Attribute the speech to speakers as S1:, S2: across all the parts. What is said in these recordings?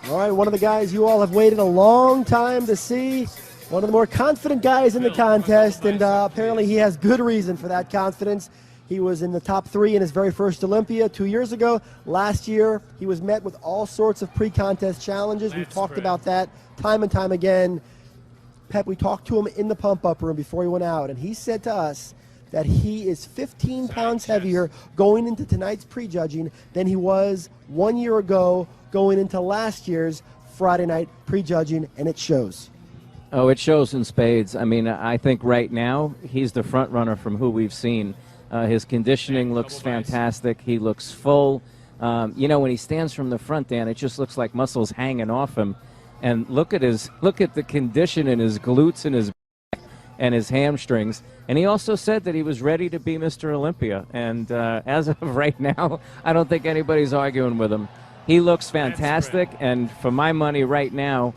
S1: All right, one of the guys you all have waited a long time to see, one of the more confident guys in the contest, and apparently he has good reason for that confidence. He was in the top 3 in his very first Olympia 2 years ago. Last year, he was met with all sorts of pre-contest challenges. We've talked about that time and time again. Pep, we talked to him in the pump-up room before he went out, and he said to us that he is 15 pounds heavier going into tonight's prejudging than he was 1 year ago going into last year's Friday night prejudging, and it shows.
S2: Oh, it shows in spades. I mean, I think right now he's the front runner from who we've seen. His conditioning looks fantastic. He looks full. You know, when he stands from the front, Dan, it just looks like muscles hanging off him. And look at the condition in his glutes and his back and his hamstrings. And he also said that he was ready to be Mr. Olympia. And as of right now, I don't think anybody's arguing with him. He looks fantastic. And for my money right now,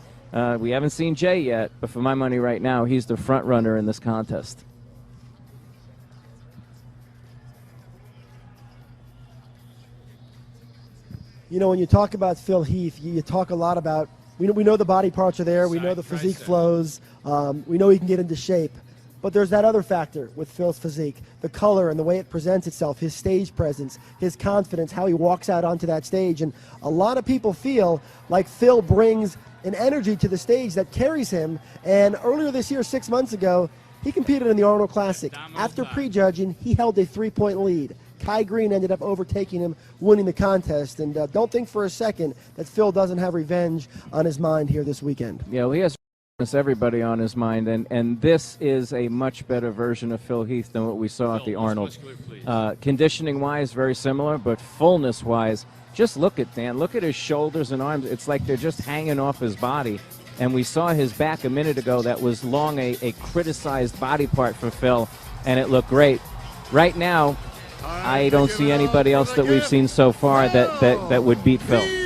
S2: we haven't seen Jay yet, but for my money right now, he's the front runner in this contest.
S1: You know, when you talk about Phil Heath, you talk a lot about, we know the body parts are there, we know the physique flows, we know he can get into shape. But there's that other factor with Phil's physique, the color and the way it presents itself, his stage presence, his confidence, how he walks out onto that stage. And a lot of people feel like Phil brings an energy to the stage that carries him. And earlier this year, 6 months ago, he competed in the Arnold Classic. After prejudging, he held a 3-point lead. Kai Green ended up overtaking him, winning the contest. And don't think for a second that Phil doesn't have revenge on his mind here this weekend.
S2: Yeah, well, he has everybody on his mind, and this is a much better version of Phil Heath than what we saw at the Arnold. Conditioning-wise, very similar, but fullness-wise, just look at Dan. Look at his shoulders and arms. It's like they're just hanging off his body. And we saw his back a minute ago. That was long a criticized body part for Phil, and it looked great. Right now, I don't see anybody else that we've seen so far that would beat Phil.